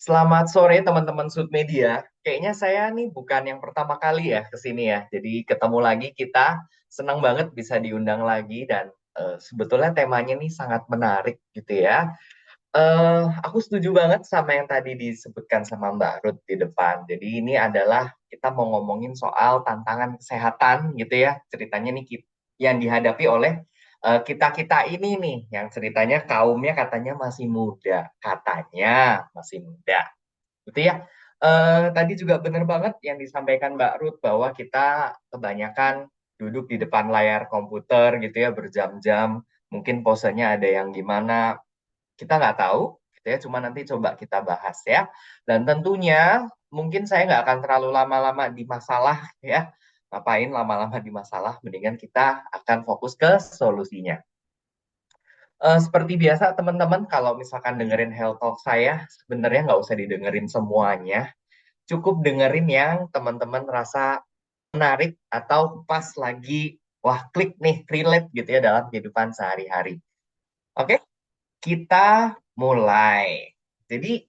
Selamat sore teman-teman Sud Media. Kayaknya saya nih bukan yang pertama kali ya ke sini ya. Jadi ketemu lagi kita. Senang banget bisa diundang lagi dan sebetulnya temanya nih sangat menarik gitu ya. Aku setuju banget sama yang tadi disebutkan sama Mbak Ruth di depan. Jadi ini adalah kita mau ngomongin soal tantangan kesehatan gitu ya. Ceritanya nih yang dihadapi oleh kita-kita ini nih, yang ceritanya kaumnya katanya masih muda. Katanya masih muda. Gitu ya. Tadi juga benar banget yang disampaikan Mbak Ruth bahwa kita kebanyakan duduk di depan layar komputer gitu ya berjam-jam. Mungkin posenya ada yang gimana, kita nggak tahu gitu ya, cuma nanti coba kita bahas ya. Dan tentunya mungkin saya nggak akan terlalu lama-lama di masalah ya. Ngapain lama-lama di masalah, mendingan kita akan fokus ke solusinya. Seperti biasa teman-teman, kalau misalkan dengerin Health Talk saya, sebenarnya nggak usah didengerin semuanya, cukup dengerin yang teman-teman rasa menarik atau pas lagi, wah klik nih, relate gitu ya dalam kehidupan sehari-hari. Oke, kita mulai. Jadi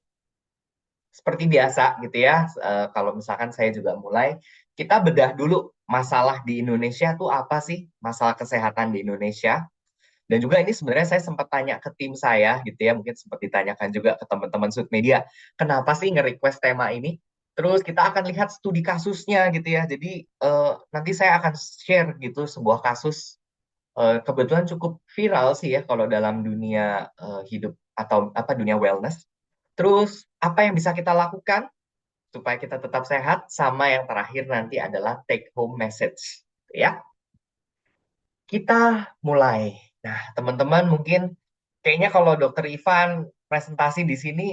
seperti biasa gitu ya, kalau misalkan saya juga mulai, kita bedah dulu masalah di Indonesia tuh apa sih, masalah kesehatan di Indonesia. Dan juga ini sebenarnya saya sempat tanya ke tim saya gitu ya, mungkin sempat ditanyakan juga ke teman-teman Sud Media, kenapa sih nge-request tema ini? Terus kita akan lihat studi kasusnya gitu ya. Jadi nanti saya akan share gitu sebuah kasus, kebetulan cukup viral sih ya kalau dalam dunia hidup atau apa dunia wellness. Terus apa yang bisa kita lakukan supaya kita tetap sehat, sama yang terakhir nanti adalah take home message ya. Kita mulai. Nah, teman-teman mungkin kayaknya kalau Dokter Ivan presentasi di sini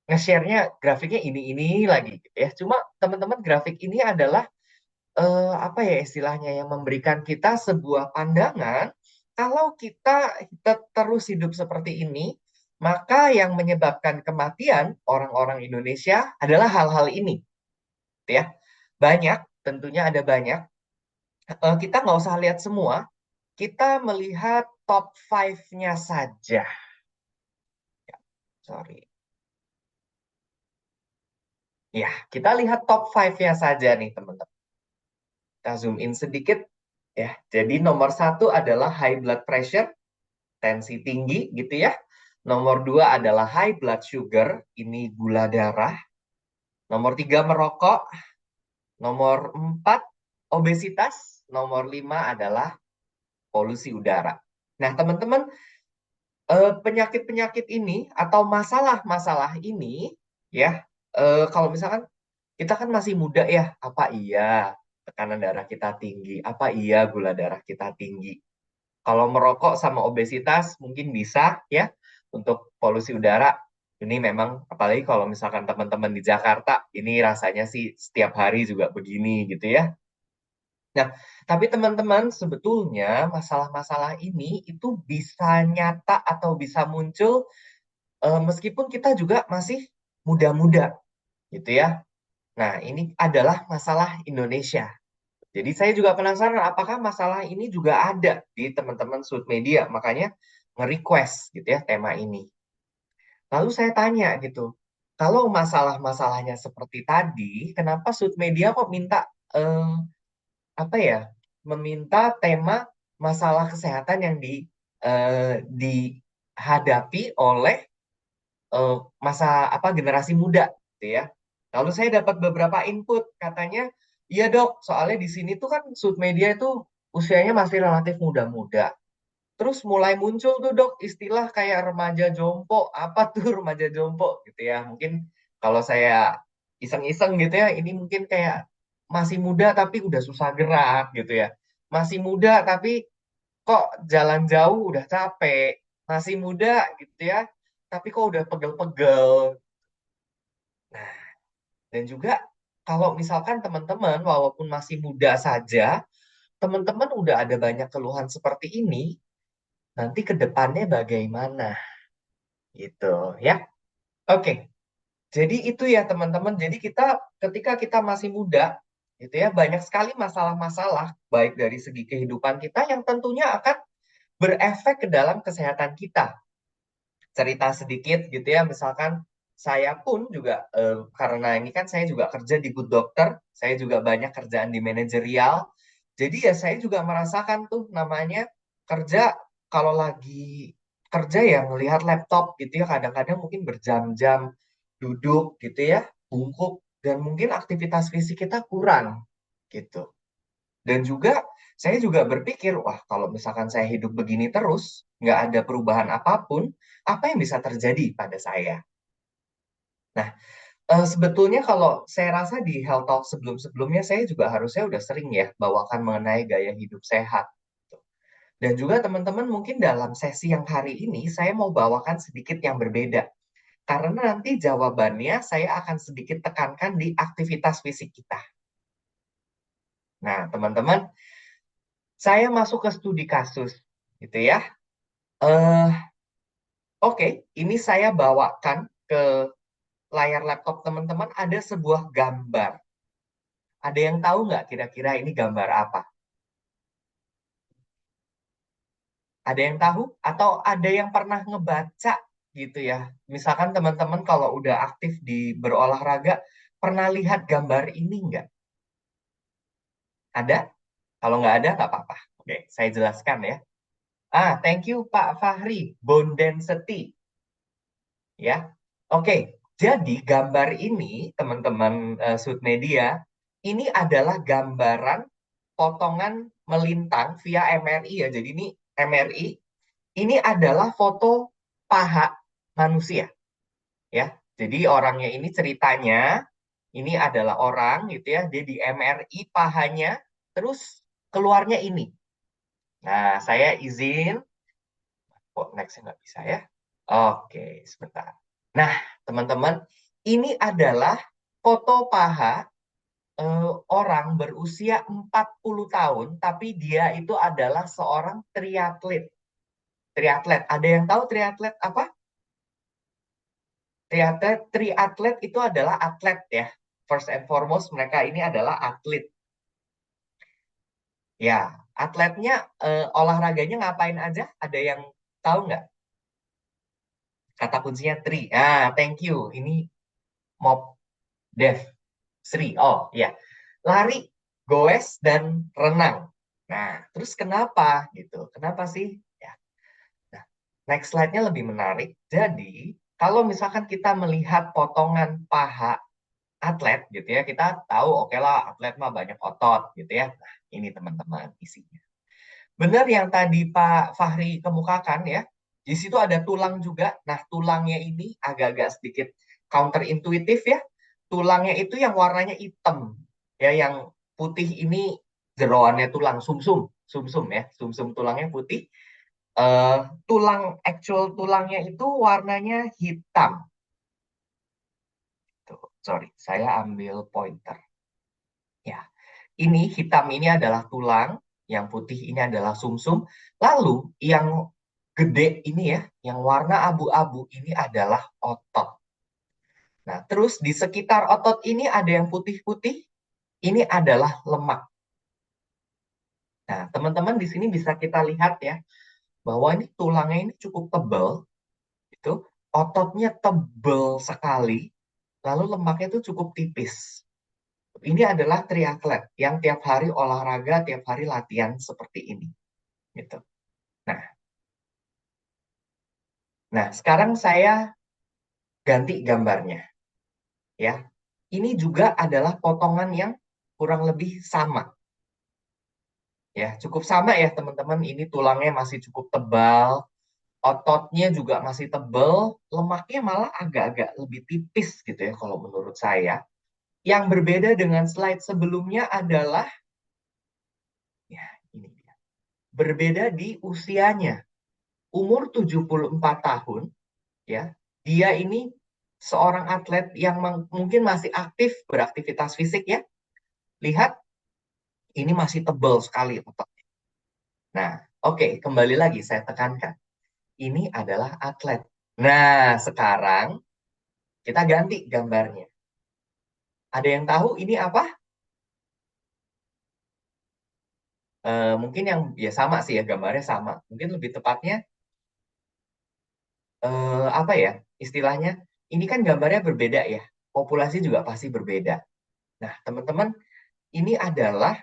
nge-share-nya grafiknya ini lagi gitu ya. Cuma teman-teman grafik ini adalah apa ya istilahnya, yang memberikan kita sebuah pandangan kalau kita terus hidup seperti ini, maka yang menyebabkan kematian orang-orang Indonesia adalah hal-hal ini, gitu ya. Banyak, tentunya ada banyak. Kita nggak usah lihat semua, kita melihat top 5-nya saja. Sorry. Ya, kita lihat top 5-nya saja nih, teman-teman. Kita zoom in sedikit. Ya, jadi nomor satu adalah high blood pressure, tensi tinggi gitu ya. Nomor dua adalah high blood sugar, ini gula darah. Nomor tiga merokok. Nomor empat obesitas. Nomor lima adalah polusi udara. Nah, teman-teman, penyakit-penyakit ini atau masalah-masalah ini ya, kalau misalkan kita kan masih muda ya, apa iya tekanan darah kita tinggi, apa iya gula darah kita tinggi. Kalau merokok sama obesitas mungkin bisa ya. Untuk polusi udara ini memang, apalagi kalau misalkan teman-teman di Jakarta, ini rasanya sih setiap hari juga begini gitu ya. Nah, tapi teman-teman, sebetulnya masalah-masalah ini itu bisa nyata atau bisa muncul meskipun kita juga masih muda-muda gitu ya. Nah, ini adalah masalah Indonesia. Jadi saya juga penasaran apakah masalah ini juga ada di teman-teman Sud Media, makanya nge-request gitu ya tema ini. Lalu saya tanya gitu, kalau masalah-masalahnya seperti tadi, kenapa Sud Media kok minta eh, apa ya, meminta tema masalah kesehatan yang dihadapi oleh eh, masa apa generasi muda gitu ya. Lalu saya dapat beberapa input, katanya, iya dok, soalnya di sini tuh kan Sud Media itu usianya masih relatif muda-muda. Terus mulai muncul tuh dok istilah kayak remaja jompo, apa tuh remaja jompo gitu ya. Mungkin kalau saya iseng-iseng gitu ya, ini mungkin kayak masih muda tapi udah susah gerak gitu ya. Masih muda tapi kok jalan jauh udah capek. Masih muda gitu ya, tapi kok udah pegel-pegel. Nah, dan juga kalau misalkan teman-teman walaupun masih muda saja, teman-teman udah ada banyak keluhan seperti ini, nanti ke depannya bagaimana gitu ya. Oke, jadi itu ya teman-teman. Jadi kita ketika kita masih muda gitu ya, banyak sekali masalah-masalah baik dari segi kehidupan kita yang tentunya akan berefek ke dalam kesehatan kita. Cerita sedikit gitu ya, misalkan saya pun juga karena ini kan saya juga kerja di Good Doctor, saya juga banyak kerjaan di manajerial. Jadi ya saya juga merasakan tuh namanya kerja kalau lagi kerja ya melihat laptop gitu ya kadang-kadang mungkin berjam-jam duduk gitu ya, bungkuk dan mungkin aktivitas fisik kita kurang gitu. Dan juga saya juga berpikir, wah kalau misalkan saya hidup begini terus, nggak ada perubahan apapun, apa yang bisa terjadi pada saya? Nah, sebetulnya kalau saya rasa di Health Talk sebelum-sebelumnya saya juga harusnya udah sering ya bawakan mengenai gaya hidup sehat. Dan juga teman-teman mungkin dalam sesi yang hari ini saya mau bawakan sedikit yang berbeda. Karena nanti jawabannya saya akan sedikit tekankan di aktivitas fisik kita. Nah, teman-teman, saya masuk ke studi kasus gitu ya. Eh, oke, ini saya bawakan ke layar laptop teman-teman ada sebuah gambar. Ada yang tahu nggak kira-kira ini gambar apa? Ada yang tahu? Atau ada yang pernah ngebaca gitu ya? Misalkan teman-teman kalau udah aktif di berolahraga, pernah lihat gambar ini nggak? Ada? Kalau nggak ada, nggak apa-apa. Oke, saya jelaskan ya. Thank you Pak Fahri. Bone density. Ya. Oke, jadi gambar ini, teman-teman Sud Media, ini adalah gambaran potongan melintang via MRI ya. Jadi ini MRI, ini adalah foto paha manusia ya. Jadi orangnya ini ceritanya ini adalah orang gitu ya, dia di MRI pahanya, terus keluarnya ini. Nah, saya izin, kok nextnya nggak bisa ya? Oke, sebentar. Nah, teman-teman, ini adalah foto paha orang berusia 40 tahun, tapi dia itu adalah seorang triatlet. Triatlet, ada yang tahu triatlet apa? Triatlet itu adalah atlet ya. First and foremost, mereka ini adalah atlet. Ya, atletnya olahraganya ngapain aja? Ada yang tahu nggak? Kata kuncinya tri. Thank you. Ini mob dev. Sri. Oh, ya. Lari, goes, dan renang. Nah, terus kenapa gitu? Kenapa sih? Ya. Nah, next slide-nya lebih menarik. Jadi, kalau misalkan kita melihat potongan paha atlet gitu ya, kita tahu oke lah atlet mah banyak otot gitu ya. Nah, ini teman-teman isinya. Benar yang tadi Pak Fahri kemukakan ya. Di situ ada tulang juga. Nah, tulangnya ini agak-agak sedikit counterintuitif ya. Tulangnya itu yang warnanya hitam. Ya, yang putih ini jeroannya tulang sumsum. Sumsum ya, sumsum tulangnya putih. Eh, actual tulangnya itu warnanya hitam. Tuh, sorry, saya ambil pointer. Ya, ini hitam ini adalah tulang, yang putih ini adalah sumsum. Lalu yang gede ini ya, yang warna abu-abu ini adalah otot. Nah, terus di sekitar otot ini ada yang putih-putih, ini adalah lemak. Nah, teman-teman di sini bisa kita lihat ya, bahwa ini tulangnya ini cukup tebal, itu ototnya tebal sekali, lalu lemaknya itu cukup tipis. Ini adalah triatlet yang tiap hari olahraga, tiap hari latihan seperti ini, gitu. Nah, nah sekarang saya ganti gambarnya, ya. Ini juga adalah potongan yang kurang lebih sama, ya. Cukup sama ya teman-teman. Ini tulangnya masih cukup tebal, ototnya juga masih tebal, lemaknya malah agak-agak lebih tipis gitu ya kalau menurut saya. Yang berbeda dengan slide sebelumnya adalah, ya ini dia, berbeda di usianya. Umur 74 tahun, ya, dia ini seorang atlet yang mungkin masih aktif beraktivitas fisik ya. Lihat, ini masih tebal sekali ototnya. Nah, oke, kembali lagi saya tekankan. Ini adalah atlet. Nah, sekarang kita ganti gambarnya. Ada yang tahu ini apa? Mungkin yang ya sama sih ya gambarnya sama. Mungkin lebih tepatnya apa ya istilahnya? ini kan gambarnya berbeda ya. Populasi juga pasti berbeda. Nah, teman-teman, ini adalah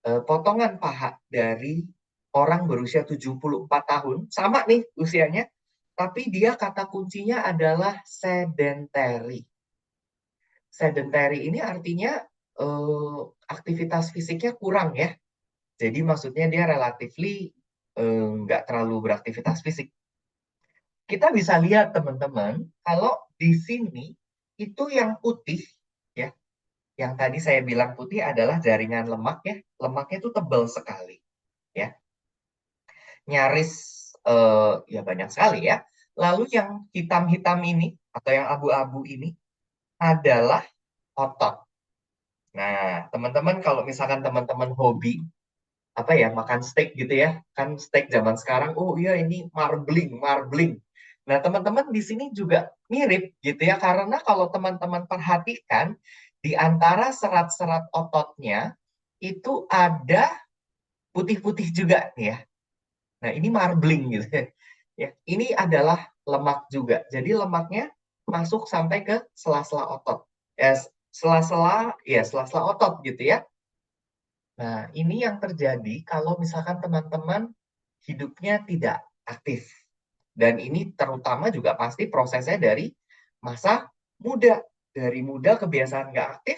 potongan paha dari orang berusia 74 tahun. Sama nih usianya, tapi dia kata kuncinya adalah sedentary. Sedentary ini artinya aktivitas fisiknya kurang ya. Jadi maksudnya dia relatively nggak terlalu beraktivitas fisik. Kita bisa lihat teman-teman, kalau di sini itu yang putih ya, yang tadi saya bilang putih adalah jaringan lemak ya. Lemaknya itu tebal sekali ya, nyaris ya banyak sekali ya. Lalu yang hitam-hitam ini atau yang abu-abu ini adalah otot. Nah, teman-teman kalau misalkan teman-teman hobi apa ya makan steak gitu ya, kan steak zaman sekarang, oh iya ini marbling, marbling. Nah, teman-teman di sini juga mirip gitu ya, karena kalau teman-teman perhatikan di antara serat-serat ototnya itu ada putih-putih juga nih ya. Nah, ini marbling gitu ya. Ya, ini adalah lemak juga. Jadi lemaknya masuk sampai ke sela-sela otot. Ya, sela-sela ya sela-sela otot gitu ya. Nah, ini yang terjadi kalau misalkan teman-teman hidupnya tidak aktif. Dan ini terutama juga pasti prosesnya dari masa muda. Dari muda kebiasaan nggak aktif,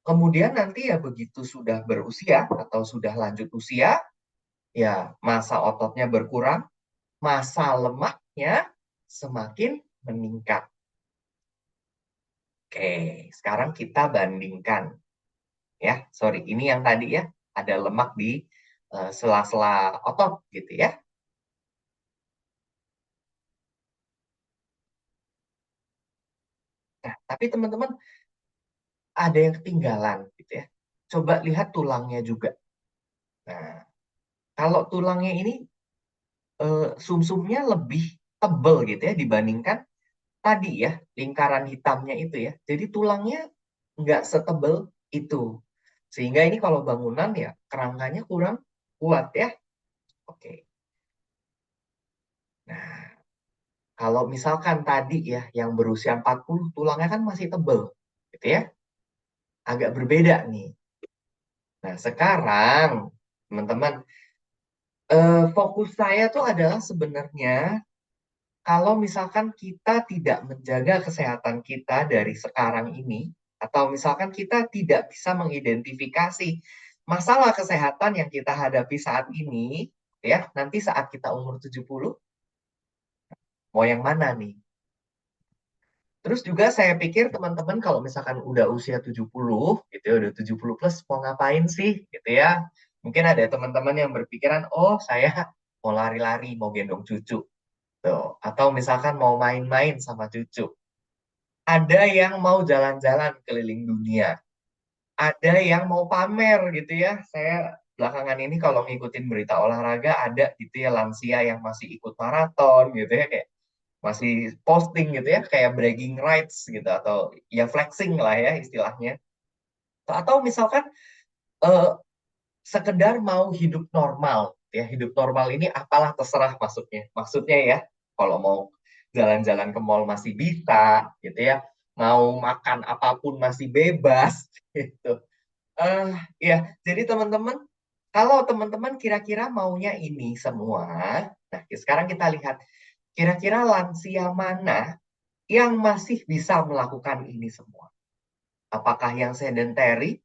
kemudian nanti ya begitu sudah berusia atau sudah lanjut usia, ya masa ototnya berkurang, masa lemaknya semakin meningkat. Oke, sekarang kita bandingkan. Ya, sorry, ini yang tadi ya, ada lemak di sela-sela otot gitu ya. Nah, tapi teman-teman ada yang ketinggalan gitu ya. Coba lihat tulangnya juga. Nah, kalau tulangnya ini sumsumnya lebih tebal gitu ya dibandingkan tadi ya, lingkaran hitamnya itu ya. Jadi tulangnya nggak setebal itu. Sehingga ini kalau bangunan ya kerangkanya kurang kuat ya. Oke. Nah, kalau misalkan tadi ya yang berusia 40 tulangnya kan masih tebal gitu ya. Agak berbeda nih. Nah, sekarang teman-teman fokus saya tuh adalah sebenarnya kalau misalkan kita tidak menjaga kesehatan kita dari sekarang ini, atau misalkan kita tidak bisa mengidentifikasi masalah kesehatan yang kita hadapi saat ini, ya, nanti saat kita umur 70, mau yang mana nih? Terus juga saya pikir teman-teman kalau misalkan udah usia 70, gitu ya, udah 70 plus, mau ngapain sih, gitu ya. Mungkin ada teman-teman yang berpikiran, oh saya mau lari-lari, mau gendong cucu. Tuh. Atau misalkan mau main-main sama cucu. Ada yang mau jalan-jalan keliling dunia. Ada yang mau pamer gitu ya. Saya belakangan ini kalau ngikutin berita olahraga ada gitu ya lansia yang masih ikut maraton gitu ya kayak masih posting gitu ya kayak bragging rights gitu atau ya flexing lah ya istilahnya. Atau misalkan eh, sekedar mau hidup normal ya hidup normal ini apalah terserah maksudnya ya kalau mau jalan-jalan ke mall masih bisa gitu ya mau makan apapun masih bebas gitu eh ya jadi teman-teman kalau teman-teman kira-kira maunya ini semua nah sekarang kita lihat kira-kira lansia mana yang masih bisa melakukan ini semua apakah yang sedentary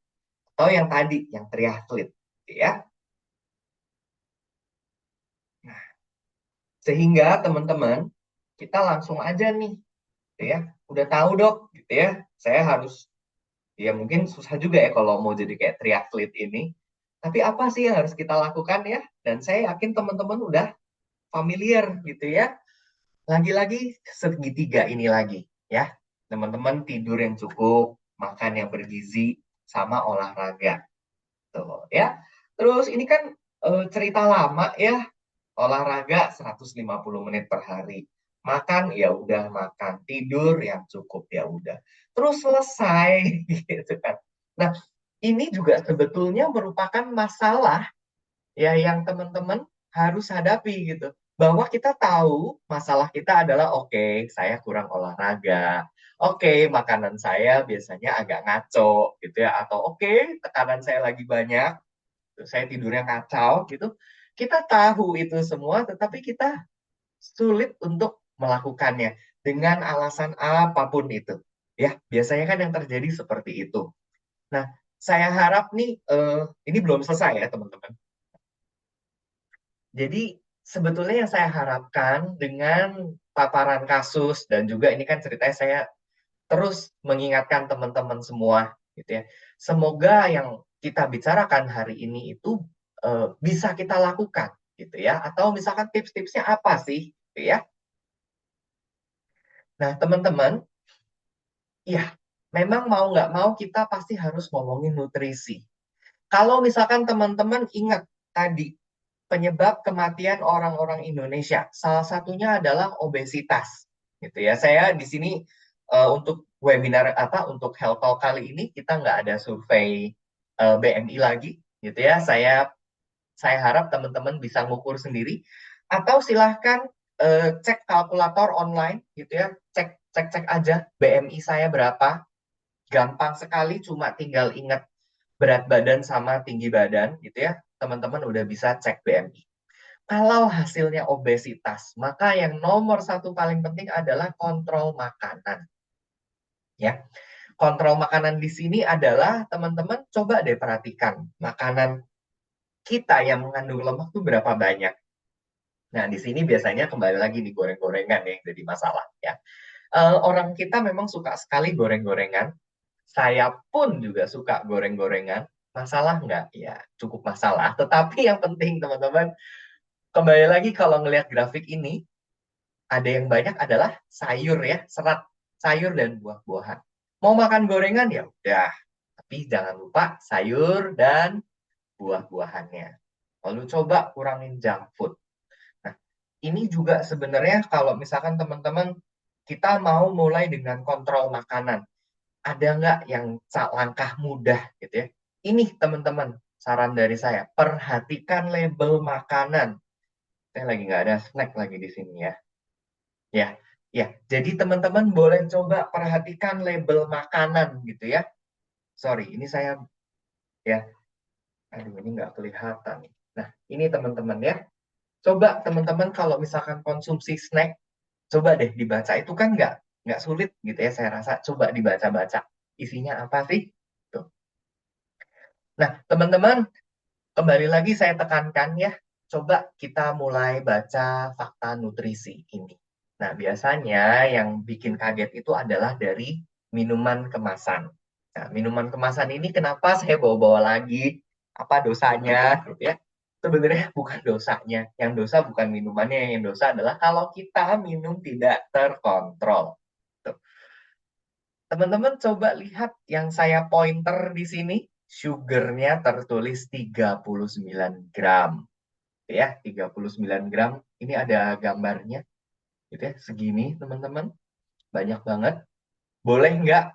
atau yang tadi yang triathlete ya. Sehingga teman-teman, kita langsung aja nih, gitu ya. Udah tahu dok, gitu ya. Saya harus, ya mungkin susah juga ya kalau mau jadi kayak triathlete ini. Tapi apa sih yang harus kita lakukan ya? Dan saya yakin teman-teman udah familiar gitu ya. Lagi-lagi segitiga ini lagi ya. Teman-teman tidur yang cukup, makan yang bergizi, sama olahraga. Tuh ya. Terus ini kan cerita lama ya olahraga 150 menit per hari. Makan ya udah makan, tidur yang cukup ya udah. Terus selesai gitu kan. Nah, ini juga sebetulnya merupakan masalah ya yang teman-teman harus hadapi gitu. bahwa kita tahu masalah kita adalah oke, saya kurang olahraga. Oke, makanan saya biasanya agak ngaco gitu ya, atau oke, tekanan saya lagi banyak, saya tidurnya kacau gitu. Kita tahu itu semua, tetapi kita sulit untuk melakukannya dengan alasan apapun itu. Ya, biasanya kan yang terjadi seperti itu. Nah, saya harap nih, ini belum selesai ya teman-teman. Jadi sebetulnya yang saya harapkan dengan paparan kasus dan juga ini kan ceritanya saya terus mengingatkan teman-teman semua gitu ya. Semoga yang kita bicarakan hari ini itu bisa kita lakukan gitu ya. Atau misalkan tips-tipsnya apa sih gitu ya. Nah, teman-teman, ya memang mau nggak mau kita pasti harus ngomongin nutrisi. Kalau misalkan teman-teman ingat tadi penyebab kematian orang-orang Indonesia. Salah satunya adalah obesitas. Gitu ya. Saya di sini untuk webinar apa untuk Health Talk kali ini kita nggak ada survei BMI lagi, gitu ya. Saya harap teman-teman bisa ngukur sendiri atau silahkan cek kalkulator online, gitu ya. Cek aja BMI saya berapa. Gampang sekali, cuma tinggal ingat berat badan sama tinggi badan, gitu ya. Teman-teman udah bisa cek BMI. Kalau hasilnya obesitas, maka yang nomor satu paling penting adalah kontrol makanan. Ya, kontrol makanan di sini adalah teman-teman coba deh perhatikan makanan kita yang mengandung lemak itu berapa banyak. Nah, di sini biasanya kembali lagi di goreng-gorengan yang jadi masalah ya. Orang kita memang suka sekali goreng-gorengan. Saya pun juga suka goreng-gorengan. Masalah nggak? Ya, cukup masalah. Tetapi yang penting teman-teman, kembali lagi kalau ngelihat grafik ini, ada yang banyak adalah sayur ya, serat sayur dan buah-buahan. Mau makan gorengan ya udah, tapi jangan lupa sayur dan buah-buahannya. Lalu coba kurangin junk food. Nah, ini juga sebenarnya kalau misalkan teman-teman kita mau mulai dengan kontrol makanan, ada nggak yang langkah mudah gitu ya? Ini teman-teman, saran dari saya, perhatikan label makanan. Saya lagi nggak ada snack lagi di sini ya. Ya, ya. Jadi teman-teman boleh coba perhatikan label makanan gitu ya. Sorry, ini saya ya, aduh ini nggak kelihatan. Nah, ini teman-teman ya. Coba teman-teman kalau misalkan konsumsi snack, coba deh dibaca. Itu kan nggak sulit gitu ya. Saya rasa coba dibaca-baca. Isinya apa sih? Tuh. Nah, teman-teman kembali lagi saya tekankan ya. Coba kita mulai baca fakta nutrisi ini. Nah, biasanya yang bikin kaget itu adalah dari minuman kemasan. Nah, minuman kemasan ini kenapa saya bawa-bawa lagi? Apa dosanya? Gitu ya. Sebenarnya bukan dosanya. Yang dosa bukan minumannya. Yang dosa adalah kalau kita minum tidak terkontrol. Tuh. Teman-teman coba lihat yang saya pointer di sini. Sugarnya tertulis 39 gram. Ya, 39 gram. Ini ada gambarnya. Gitu ya, segini teman-teman. Banyak banget. Boleh nggak?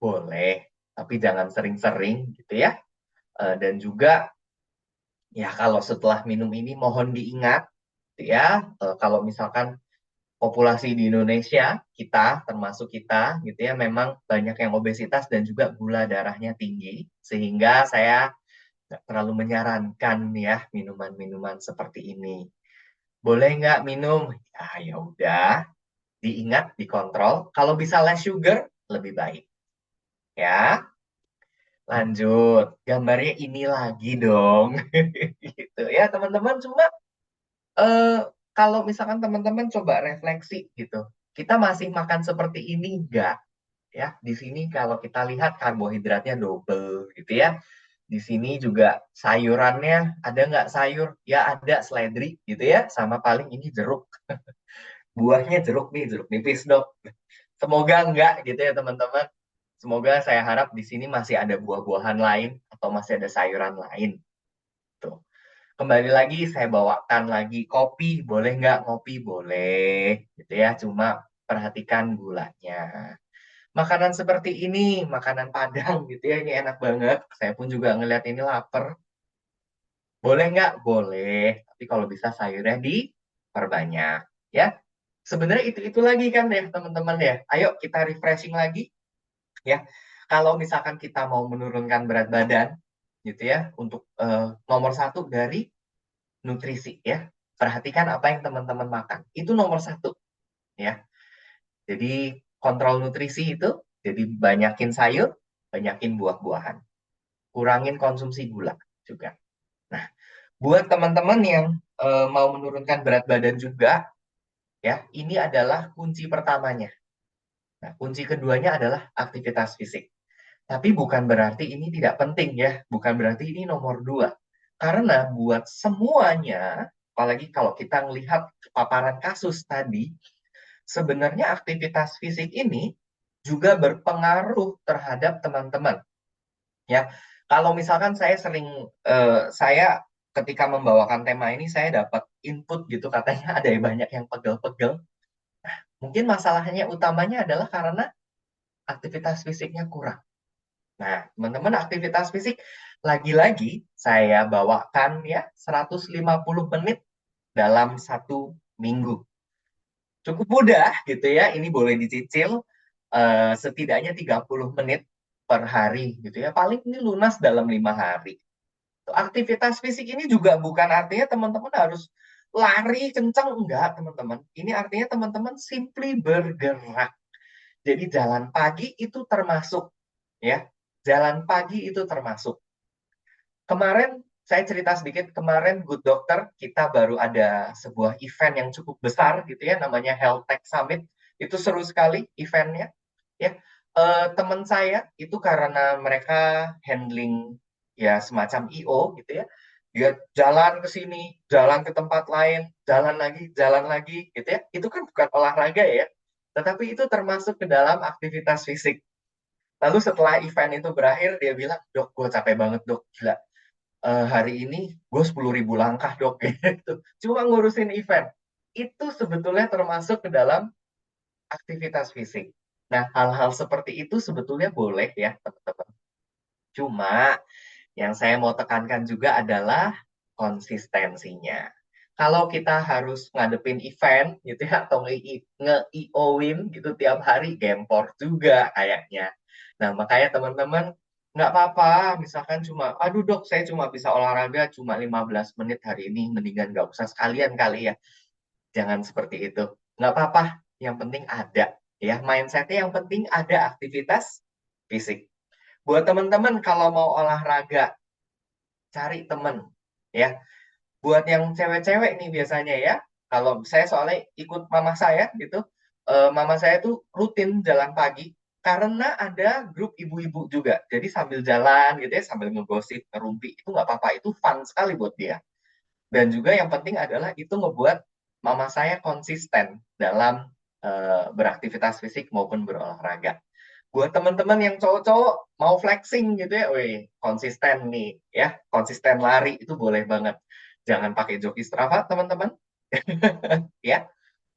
Boleh, tapi jangan sering-sering gitu ya. Dan juga ya kalau setelah minum ini mohon diingat gitu ya, kalau misalkan populasi di Indonesia kita termasuk kita gitu ya memang banyak yang obesitas dan juga gula darahnya tinggi sehingga saya nggak terlalu menyarankan ya minuman-minuman seperti ini. Boleh nggak minum? Ya ya udah, diingat, dikontrol. Kalau bisa less sugar lebih baik ya. Lanjut, gambarnya ini lagi dong. Gitu ya, teman-teman. Cuma eh, kalau misalkan teman-teman coba refleksi gitu, kita masih makan seperti ini enggak? Ya, di sini kalau kita lihat karbohidratnya double gitu ya. Di sini juga sayurannya ada nggak sayur? Ya ada seledri gitu ya, sama paling ini jeruk. Buahnya jeruk nipis dok. Semoga enggak gitu ya teman-teman. Semoga saya harap di sini masih ada buah-buahan lain atau masih ada sayuran lain. Tuh. Kembali lagi saya bawakan lagi kopi, boleh nggak ngopi? Boleh, gitu ya. Cuma perhatikan gulanya. Makanan seperti ini, makanan Padang gitu ya, ini enak banget. Saya pun juga ngeliat ini lapar. Boleh nggak? Boleh. Tapi kalau bisa sayurnya diperbanyak. Ya, sebenarnya itu lagi kan ya teman-teman ya. Ayo kita refreshing lagi ya. Kalau misalkan kita mau menurunkan berat badan, gitu ya, untuk nomor satu dari nutrisi ya. Perhatikan apa yang teman-teman makan. Itu nomor satu ya. Jadi kontrol nutrisi itu, jadi banyakin sayur, banyakin buah-buahan. Kurangin konsumsi gula juga. Nah, buat teman-teman yang mau menurunkan berat badan juga, ya, ini adalah kunci pertamanya. Nah, kunci keduanya adalah aktivitas fisik. Tapi bukan berarti ini tidak penting ya, bukan berarti ini nomor dua. Karena buat semuanya, apalagi kalau kita melihat paparan kasus tadi, sebenarnya aktivitas fisik ini juga berpengaruh terhadap teman-teman. Ya, kalau misalkan saya ketika membawakan tema ini saya dapat input gitu katanya ada yang banyak yang pegel-pegel. Mungkin masalahnya utamanya adalah karena aktivitas fisiknya kurang. Nah, teman-teman aktivitas fisik lagi-lagi saya bawakan ya 150 menit dalam 1 minggu. Cukup mudah gitu ya. Ini boleh dicicil setidaknya 30 menit per hari gitu ya. Paling ini lunas dalam 5 hari. Aktivitas fisik ini juga bukan artinya teman-teman harus lari kencang, enggak teman-teman. Ini artinya teman-teman simply bergerak. Jadi jalan pagi itu termasuk ya. Jalan pagi itu termasuk. Kemarin saya cerita sedikit, kemarin Good Doctor kita baru ada sebuah event yang cukup besar gitu ya, namanya Health Tech Summit. Itu seru sekali eventnya. Ya, teman saya itu karena mereka handling ya semacam IO gitu ya, dia jalan ke sini, jalan ke tempat lain, jalan lagi gitu ya. Itu kan bukan olahraga ya, tetapi itu termasuk ke dalam aktivitas fisik. Lalu setelah event itu berakhir, dia bilang, dok, gue capek banget dok, gila. Hari ini gue 10.000 langkah dok, gitu. Cuma ngurusin event. Itu sebetulnya termasuk ke dalam aktivitas fisik. Nah, hal-hal seperti itu sebetulnya boleh ya, teman-teman. Cuma yang saya mau tekankan juga adalah konsistensinya. Kalau kita harus ngadepin event gitu ya, atau nge-IO-win gitu tiap hari, gempor juga kayaknya. Nah, makanya teman-teman, nggak apa-apa, misalkan cuma, aduh dok, saya cuma bisa olahraga cuma 15 menit hari ini, mendingan nggak usah sekalian kali ya. Jangan seperti itu. Nggak apa-apa, yang penting ada. Ya, mindsetnya yang penting ada aktivitas fisik. Buat teman-teman kalau mau olahraga, cari temen. Ya, buat yang cewek-cewek nih biasanya ya, kalau saya soalnya ikut mama saya gitu, mama saya tuh rutin jalan pagi karena ada grup ibu-ibu juga. Jadi sambil jalan gitu ya, sambil ngegosip, ngerumpi, itu nggak apa-apa, itu fun sekali buat dia. Dan juga yang penting adalah itu ngebuat mama saya konsisten dalam beraktivitas fisik maupun berolahraga. Buat teman-teman yang cowok-cowok mau flexing gitu ya, weh, konsisten nih ya, konsisten lari itu boleh banget. Jangan pakai joki Strava, teman-teman. Ya,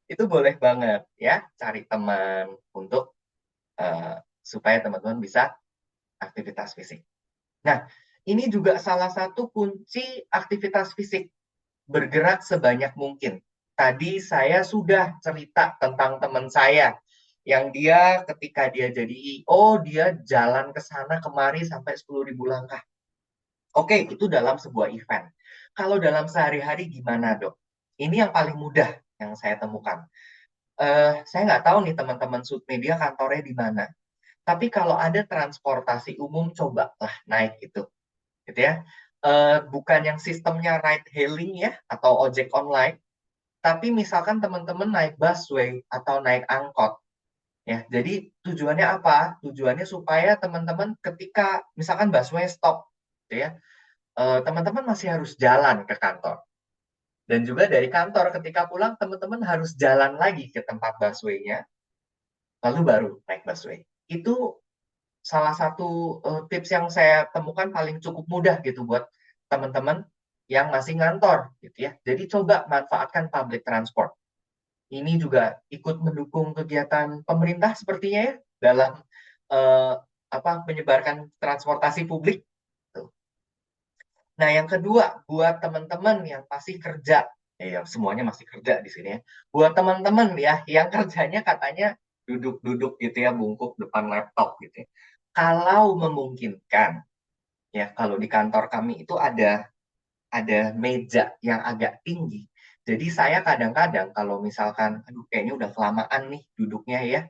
itu boleh banget ya, cari teman untuk eh, supaya teman-teman bisa aktivitas fisik. Nah, ini juga salah satu kunci aktivitas fisik, bergerak sebanyak mungkin. Tadi saya sudah cerita tentang teman saya yang dia ketika dia jadi IO, dia jalan ke sana kemari sampai 10.000 langkah. Oke, itu dalam sebuah event. Kalau dalam sehari-hari gimana, dok? Ini yang paling mudah yang saya temukan. Saya nggak tahu nih teman-teman Sud Media kantornya di mana. Tapi kalau ada transportasi umum, cobalah naik itu. Gitu ya. Bukan yang sistemnya ride hailing ya, atau ojek online. Tapi misalkan teman-teman naik busway atau naik angkot, ya. Jadi tujuannya apa? Tujuannya supaya teman-teman ketika misalkan busway stop, gitu ya, teman-teman masih harus jalan ke kantor. Dan juga dari kantor ketika pulang teman-teman harus jalan lagi ke tempat busway-nya, lalu baru naik busway. Itu salah satu tips yang saya temukan paling cukup mudah gitu buat teman-teman yang masih ngantor gitu ya. Jadi coba manfaatkan public transport. Ini juga ikut mendukung kegiatan pemerintah sepertinya ya dalam eh, apa menyebarkan transportasi publik. Tuh. Nah, yang kedua, buat teman-teman yang masih kerja, ya semuanya masih kerja di sini ya. Buat teman-teman ya yang kerjanya katanya duduk-duduk gitu ya, bungkuk depan laptop gitu ya. Kalau memungkinkan, ya kalau di kantor kami itu ada meja yang agak tinggi. Jadi saya kadang-kadang kalau misalkan, aduh kayaknya udah kelamaan nih duduknya ya,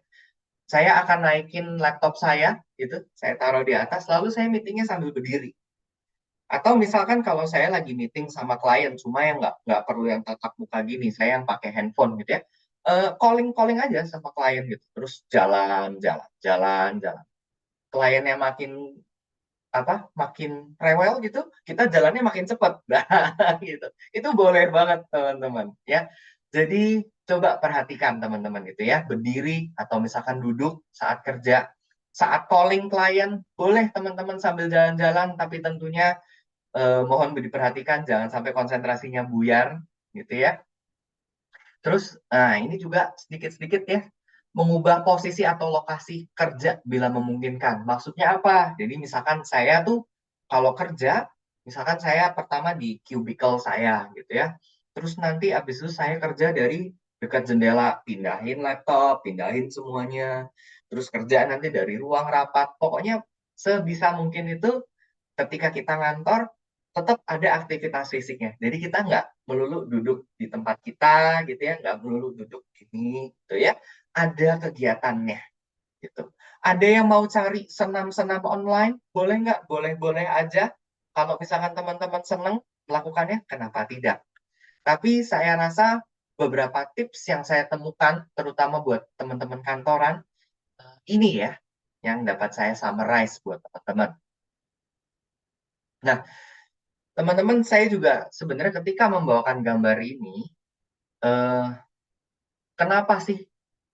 saya akan naikin laptop saya gitu, saya taruh di atas, lalu saya meetingnya sambil berdiri. Atau misalkan kalau saya lagi meeting sama klien, cuma yang nggak perlu yang tatap muka gini, saya yang pakai handphone gitu ya, calling calling aja sama klien gitu, terus jalan jalan jalan jalan. Kliennya makin apa makin rewel gitu, kita jalannya makin cepat. Nah, gitu. Itu boleh banget teman-teman ya. Jadi coba perhatikan teman-teman gitu ya, berdiri atau misalkan duduk saat kerja, saat calling klien, boleh teman-teman sambil jalan-jalan, tapi tentunya mohon diperhatikan jangan sampai konsentrasinya buyar gitu ya. Terus, nah ini juga sedikit-sedikit ya, mengubah posisi atau lokasi kerja bila memungkinkan. Maksudnya apa? Jadi misalkan saya tuh kalau kerja, misalkan saya pertama di cubicle saya gitu ya. Terus nanti abis itu saya kerja dari dekat jendela, pindahin laptop, pindahin semuanya. Terus kerja nanti dari ruang rapat. Pokoknya sebisa mungkin itu ketika kita ngantor, tetap ada aktivitas fisiknya. Jadi kita nggak melulu duduk di tempat kita gitu ya, nggak melulu duduk gini gitu ya. Ada kegiatannya gitu. Ada yang mau cari senam-senam online, boleh nggak? Boleh-boleh aja. Kalau misalkan teman-teman senang melakukannya, kenapa tidak? Tapi saya rasa beberapa tips yang saya temukan, terutama buat teman-teman kantoran, ini ya, yang dapat saya summarize buat teman-teman. Nah, teman-teman, saya juga sebenarnya ketika membawakan gambar ini, eh, kenapa sih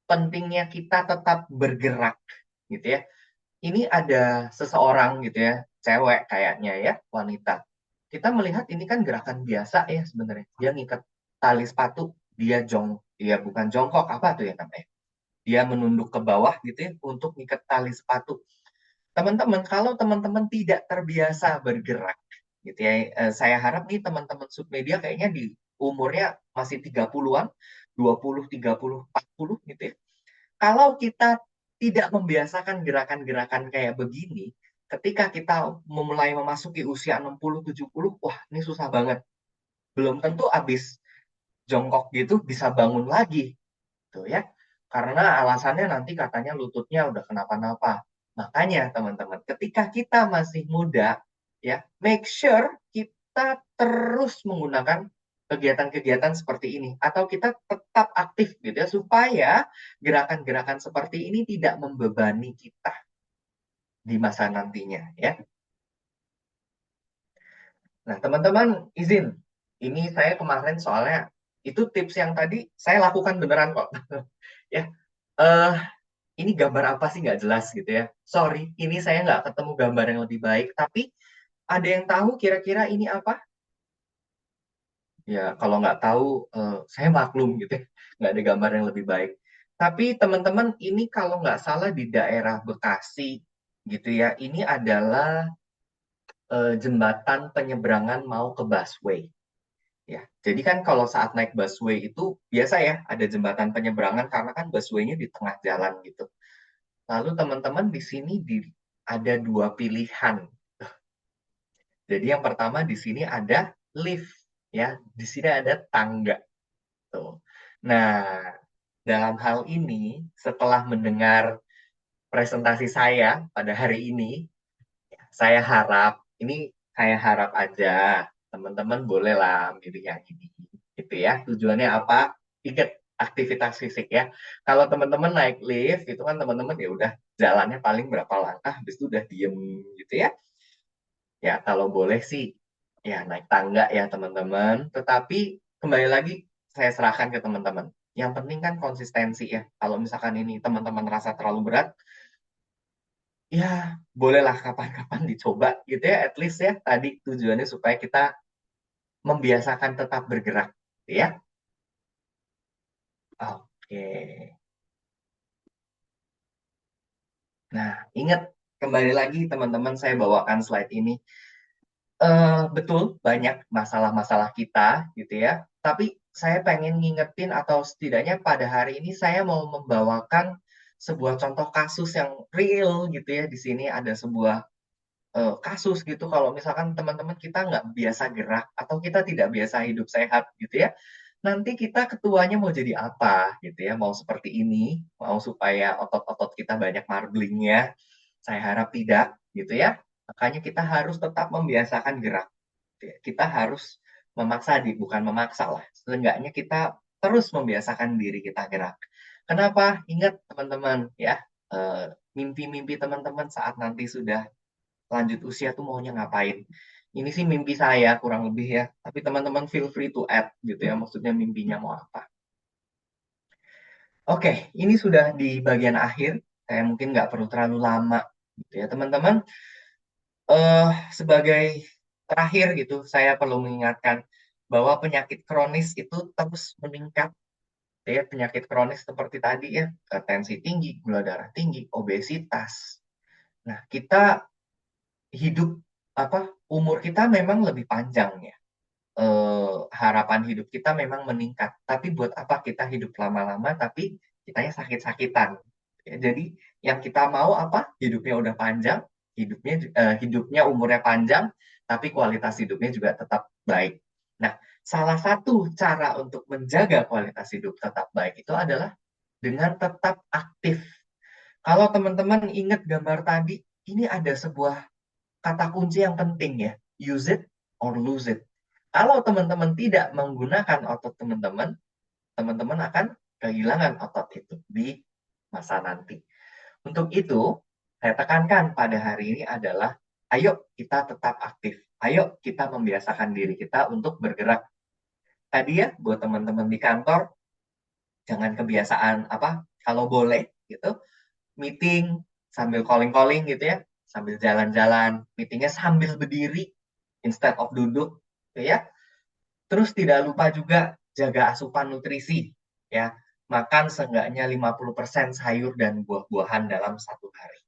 pentingnya kita tetap bergerak gitu ya? Ini ada seseorang gitu ya, cewek kayaknya ya, wanita. Kita melihat ini kan gerakan biasa ya sebenarnya. Dia ngikat tali sepatu, dia bukan jongkok apa tuh ya namanya. Dia menunduk ke bawah gitu ya untuk ngikat tali sepatu. Teman-teman, kalau teman-teman tidak terbiasa bergerak, gitu ya, saya harap nih teman-teman submedia kayaknya di umurnya masih 30-an, 20, 30, 40 gitu ya. Kalau kita tidak membiasakan gerakan-gerakan kayak begini, ketika kita memulai memasuki usia 60, 70, wah ini susah banget. Belum tentu habis jongkok gitu bisa bangun lagi tuh ya. Karena alasannya nanti katanya lututnya udah kenapa-napa. Makanya teman-teman, ketika kita masih muda, ya, make sure kita terus menggunakan kegiatan-kegiatan seperti ini atau kita tetap aktif gitu ya supaya gerakan-gerakan seperti ini tidak membebani kita di masa nantinya ya. Nah, teman-teman izin, ini saya kemarin soalnya itu tips yang tadi saya lakukan beneran kok. Ya, eh ini gambar apa sih nggak jelas gitu ya. Sorry, ini saya nggak ketemu gambar yang lebih baik. Tapi ada yang tahu kira-kira ini apa? Ya, kalau nggak tahu, saya maklum gitu ya. Nggak ada gambar yang lebih baik. Tapi teman-teman, ini kalau nggak salah di daerah Bekasi gitu ya. Ini adalah jembatan penyeberangan mau ke busway. Ya, jadi kan kalau saat naik busway itu biasa ya ada jembatan penyeberangan karena kan busway-nya di tengah jalan gitu. Lalu teman-teman di sini ada dua pilihan. Jadi yang pertama di sini ada lift, ya. Di sini ada tangga. Tuh. Nah, dalam hal ini setelah mendengar presentasi saya pada hari ini, saya harap saya harap aja teman-teman bolehlah milih yang ini, gitu ya. Tujuannya apa? Ikut aktivitas fisik ya. Kalau teman-teman naik lift itu kan teman-teman ya udah jalannya paling berapa langkah, habis itu udah diem gitu ya. Ya, kalau boleh sih, ya naik tangga ya teman-teman. Tetapi kembali lagi saya serahkan ke teman-teman. Yang penting kan konsistensi ya. Kalau misalkan ini teman-teman rasa terlalu berat, ya bolehlah kapan-kapan dicoba gitu ya. At least ya tadi tujuannya supaya kita membiasakan tetap bergerak. Ya, oke. Nah, ingat kembali lagi teman-teman saya bawakan slide ini. Betul, banyak masalah-masalah kita gitu ya. Tapi saya pengen ngingetin atau setidaknya pada hari ini saya mau membawakan sebuah contoh kasus yang real gitu ya. Di sini ada sebuah kasus gitu kalau misalkan teman-teman kita nggak biasa gerak atau kita tidak biasa hidup sehat gitu ya. Nanti kita ketuanya mau jadi apa gitu ya? Mau seperti ini, mau supaya otot-otot kita banyak marblingnya. Saya harap tidak gitu ya. Makanya kita harus tetap membiasakan gerak ya. Kita harus memaksa bukan memaksa lah. Seenggaknya kita terus membiasakan diri kita gerak. Kenapa? Ingat teman-teman ya, mimpi-mimpi teman-teman saat nanti sudah lanjut usia tuh maunya ngapain. Ini sih mimpi saya kurang lebih ya. Tapi teman-teman feel free to add gitu ya. Maksudnya mimpinya mau apa. Oke, ini sudah di bagian akhir. Saya mungkin nggak perlu terlalu lama gitu ya teman-teman. Sebagai terakhir gitu, saya perlu mengingatkan bahwa penyakit kronis itu terus meningkat. Ya, penyakit kronis seperti tadi ya, tensi tinggi, gula darah tinggi, obesitas. Nah, kita hidup umur kita memang lebih panjang ya. Harapan hidup kita memang meningkat. Tapi buat apa kita hidup lama-lama tapi kitanya sakit-sakitan? Ya, jadi yang kita mau apa? Hidupnya udah panjang, hidupnya umurnya panjang, tapi kualitas hidupnya juga tetap baik. Nah, salah satu cara untuk menjaga kualitas hidup tetap baik itu adalah dengan tetap aktif. Kalau teman-teman ingat gambar tadi, ini ada sebuah kata kunci yang penting ya, use it or lose it. Kalau teman-teman tidak menggunakan otot teman-teman, teman-teman akan kehilangan otot itu di masa nanti. Untuk itu, saya tekankan pada hari ini adalah, ayo kita tetap aktif. Ayo kita membiasakan diri kita untuk bergerak. Tadi ya, buat teman-teman di kantor, jangan kebiasaan kalau boleh gitu, meeting sambil calling-calling gitu ya, sambil jalan-jalan, meetingnya sambil berdiri instead of duduk, gitu ya. Terus tidak lupa juga jaga asupan nutrisi, ya. Makan seenggaknya 50% sayur dan buah-buahan dalam satu hari.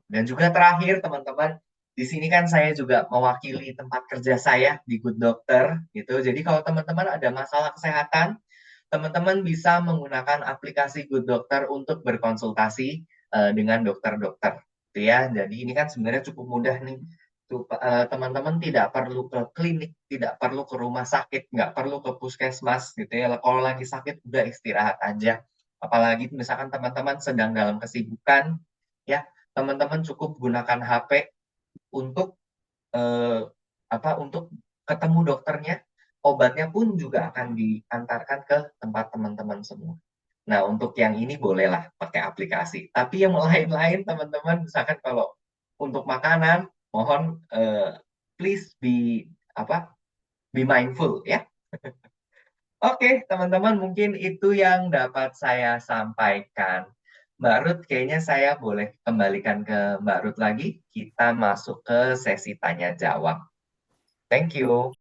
Dan juga terakhir, teman-teman, di sini kan saya juga mewakili tempat kerja saya di Good Doctor, gitu. Jadi kalau teman-teman ada masalah kesehatan, teman-teman bisa menggunakan aplikasi Good Doctor untuk berkonsultasi dengan dokter-dokter, gitu ya. Jadi ini kan sebenarnya cukup mudah nih. Teman-teman tidak perlu ke klinik, tidak perlu ke rumah sakit, nggak perlu ke puskesmas, gitu ya. Kalau lagi sakit udah istirahat aja. Apalagi misalkan teman-teman sedang dalam kesibukan, ya teman-teman cukup gunakan HP untuk eh, untuk ketemu dokternya, obatnya pun juga akan diantarkan ke tempat teman-teman semua. Nah, untuk yang ini bolehlah pakai aplikasi. Tapi yang lain-lain teman-teman, misalkan kalau untuk makanan, mohon please be mindful ya. Oke, teman-teman, mungkin itu yang dapat saya sampaikan. Mbak Ruth, kayaknya saya boleh kembalikan ke Mbak Ruth lagi. Kita masuk ke sesi tanya jawab. Thank you.